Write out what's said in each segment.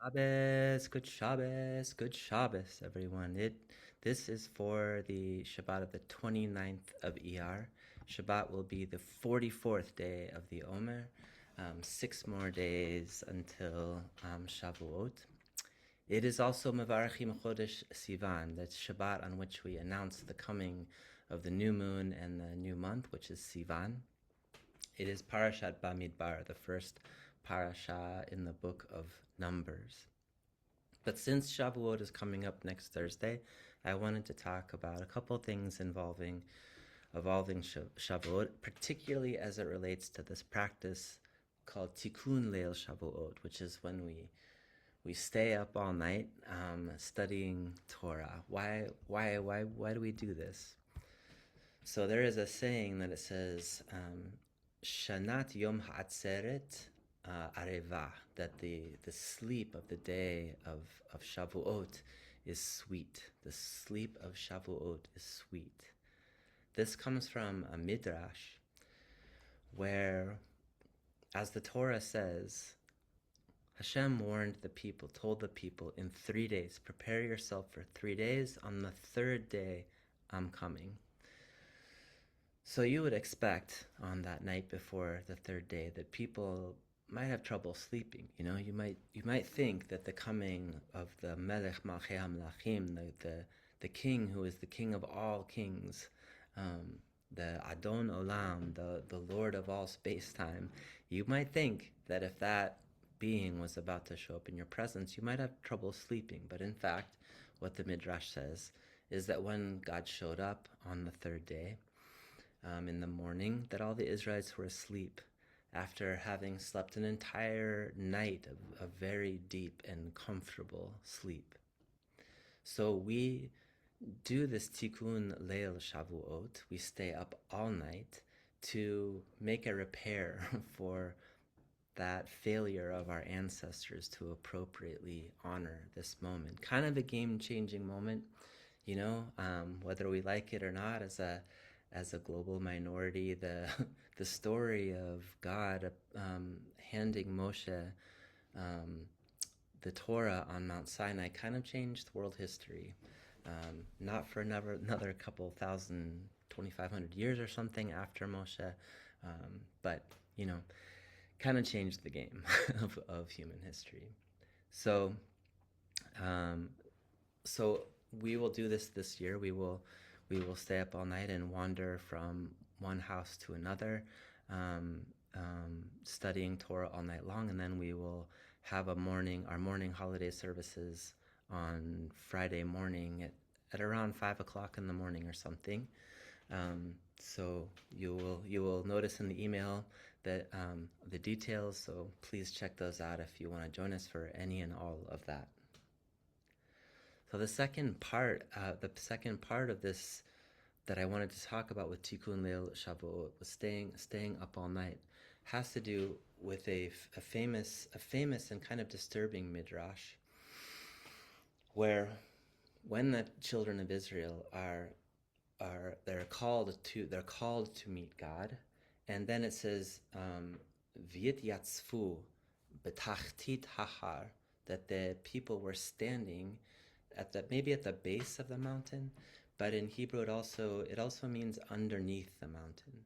Good Shabbos, everyone. This is for the Shabbat of the 29th of Iyar. Shabbat will be the 44th day of the Omer. 6 more days until Shavuot. It is also Mevarachim Chodesh Sivan, that's Shabbat on which we announce the coming of the new moon and the new month, which is Sivan. It is Parashat Bamidbar, the first parasha in the book of Numbers. But since Shavuot is coming up next Thursday, I wanted to talk about a couple things involving Shavuot, particularly as it relates to this practice called Tikkun Leil Shavuot, which is when we stay up all night studying Torah. Why do we do this? So there is a saying that it says, Shanat Yom Ha'atzeret Areva, that the sleep of the day of Shavuot is sweet. The sleep of Shavuot is sweet. This comes from a midrash where, as the Torah says, Hashem warned the people, told the people, in 3 days, prepare yourself for 3 days. On the third day, I'm coming. So you would expect on that night before the third day that people might have trouble sleeping. You might think that the coming of the Melech Malchei HaMelachim, the king who is the king of all kings, the Adon Olam, the Lord of all space-time, you might think that if that being was about to show up in your presence, you might have trouble sleeping. But in fact, what the Midrash says is that when God showed up on the third day, in the morning, that all the Israelites were asleep after having slept an entire night of very deep and comfortable sleep. So we do this Tikkun Leil Shavuot. We stay up all night to make a repair for that failure of our ancestors to appropriately honor this moment. Kind of a game-changing moment, whether we like it or not, as a global minority. The story of God handing Moshe the Torah on Mount Sinai kind of changed world history. Not for another couple 2,500 years or something after Moshe, but kind of changed the game of human history. So we will do this year. We will stay up all night and wander from one house to another, studying Torah all night long, and then we will have our morning holiday services on Friday morning at around 5 o'clock in the morning or something. So you will notice in the email that the details, so please check those out if you want to join us for any and all of that. So the second part of this that I wanted to talk about with Tikkun Leil Shavuot, was staying up all night, has to do with a famous and kind of disturbing midrash, where when the children of Israel they're called to meet God, and then it says V'yit yatzfu b'tachtit hahar, that the people were standing maybe at the base of the mountain, but in Hebrew it also means underneath the mountain.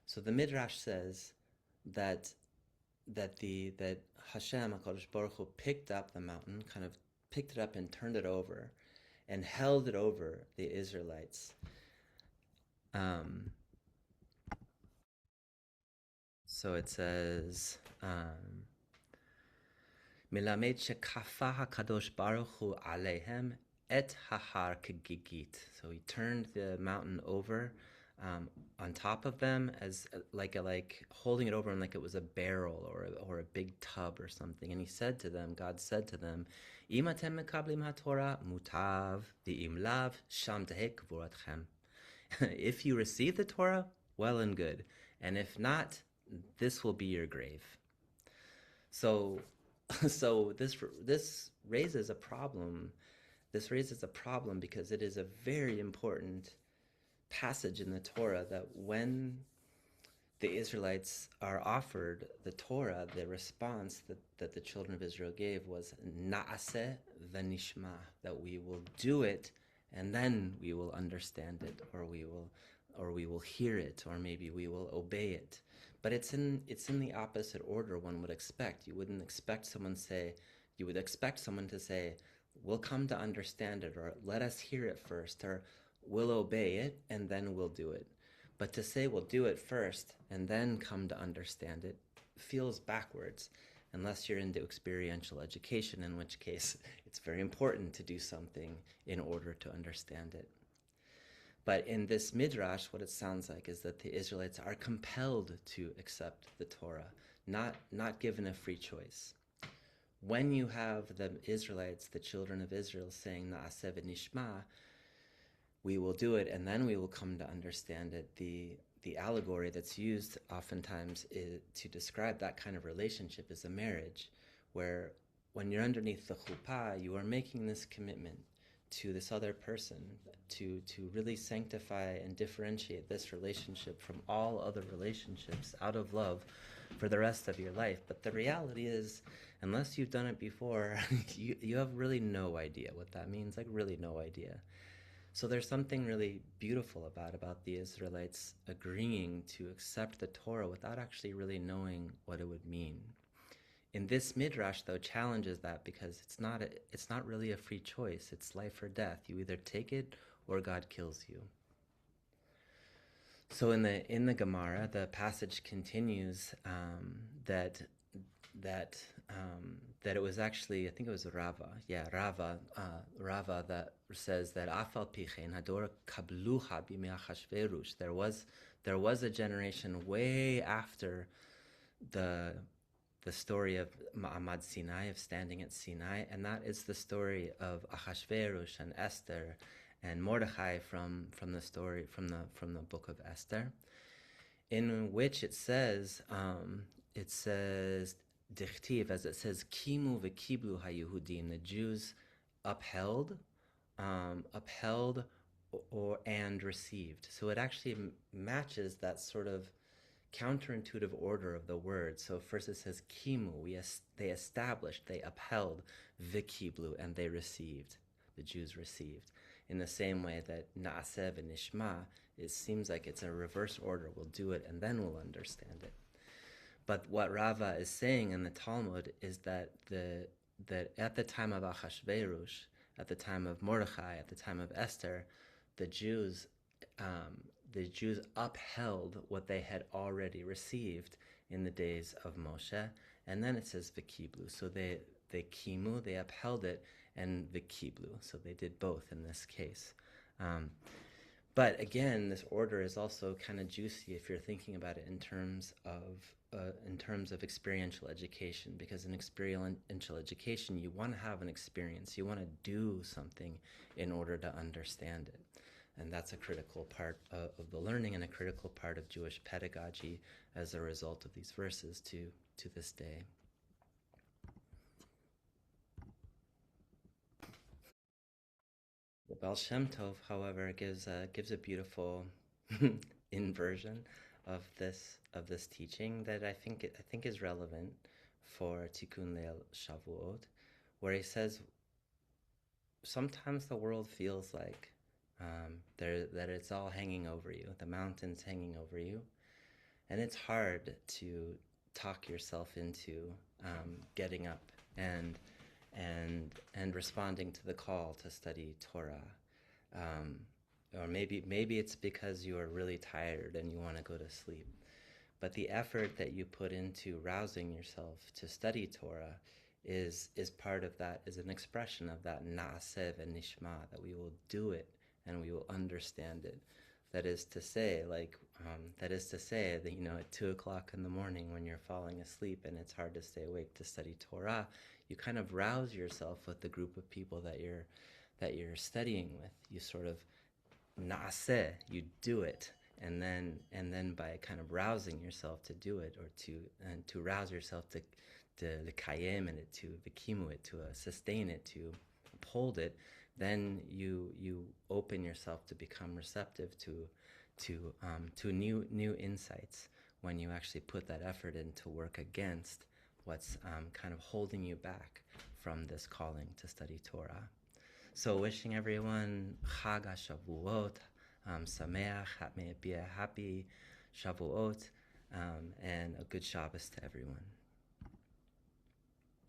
So the Midrash says that Hashem, HaKadosh Baruch Hu, picked up the mountain, kind of picked it up and turned it over, and held it over the Israelites. So it says, Milamed shekafa HaKadosh Baruch Hu aleihem et hahar kegigit. So he turned the mountain over on top of them, as like holding it over, and like it was a barrel or a big tub or something. And God said to them, Im atem mekablim haTorah mutav v'im lav sham teheh kvuratchem. If you receive the Torah, well and good, and if not, this will be your grave. So this raises a problem. This raises a problem because it is a very important passage in the Torah that when the Israelites are offered the Torah, the response that the children of Israel gave was Na'aseh v'nishma, that we will do it and then we will understand it, or we will hear it, or maybe we will obey it. But it's in the opposite order one would expect. You would expect someone to say, we'll come to understand it, or let us hear it first, or we'll obey it and then we'll do it. But to say we'll do it first and then come to understand it feels backwards, unless you're into experiential education, in which case it's very important to do something in order to understand it. But in this midrash, what it sounds like is that the Israelites are compelled to accept the Torah, not given a free choice. When you have the Israelites, the children of Israel, saying Na'aseh v'nishma, we will do it and then we will come to understand it, the allegory that's used oftentimes to describe that kind of relationship is a marriage, where when you're underneath the chuppah, you are making this commitment to this other person to really sanctify and differentiate this relationship from all other relationships out of love for the rest of your life. But the reality is, unless you've done it before, you have really no idea what that means, like really no idea. So there's something really beautiful about the Israelites agreeing to accept the Torah without actually really knowing what it would mean. In this midrash, though, challenges that, because it's not really a free choice. It's life or death. You either take it or God kills you. So in the Gemara, the passage continues that it was actually, I think it was Rava that says that Afal Pichen Hador Kabluha Bimei Achashverosh. There was a generation way after the story of Ma'amad Sinai, of standing at Sinai, and that is the story of Achashverosh and Esther and Mordechai from the book of Esther, in which it says Dichtiv, as it says, Kimu v'kiblu haYehudim, the Jews upheld and received. So it actually matches that sort of counterintuitive order of the word. So first it says Kimu, they established, they upheld, v'kiblu, and they received. The Jews received. In the same way that Na'aseh v'nishma, it seems like it's a reverse order. We'll do it and then we'll understand it. But what Rava is saying in the Talmud is that at the time of Achashverosh, at the time of Mordechai, at the time of Esther, the Jews upheld what they had already received in the days of Moshe, and then it says v'kiblu. So they kimu, they upheld it, and v'kiblu. So they did both in this case. But again, this order is also kind of juicy if you're thinking about it in terms of experiential education, because in experiential education, you want to have an experience, you want to do something in order to understand it. And that's a critical part of the learning and a critical part of Jewish pedagogy as a result of these verses to this day. The Baal Shem Tov, however, gives a beautiful inversion of this teaching that I think is relevant for Tikkun Leil Shavuot, where he says sometimes the world feels like that it's all hanging over you, the mountain's hanging over you, and it's hard to talk yourself into getting up and responding to the call to study Torah. Or maybe it's because you are really tired and you want to go to sleep. But the effort that you put into rousing yourself to study Torah is part of that, is an expression of that na'aseh v'nishma, that we will do it and we will understand it. That is to say that at 2 o'clock in the morning when you're falling asleep and it's hard to stay awake to study Torah, you kind of rouse yourself with the group of people that you're studying with. You sort of na'aseh, you do it, and then by kind of rousing yourself to do it, or to rouse yourself to kayem it, to v'kimu it, to sustain it, to uphold it, then you open yourself to become receptive to new insights, when you actually put that effort in to work against what's kind of holding you back from this calling to study Torah. So wishing everyone Chag HaShavuot, Sameach, may it be a happy Shavuot, and a good Shabbos to everyone.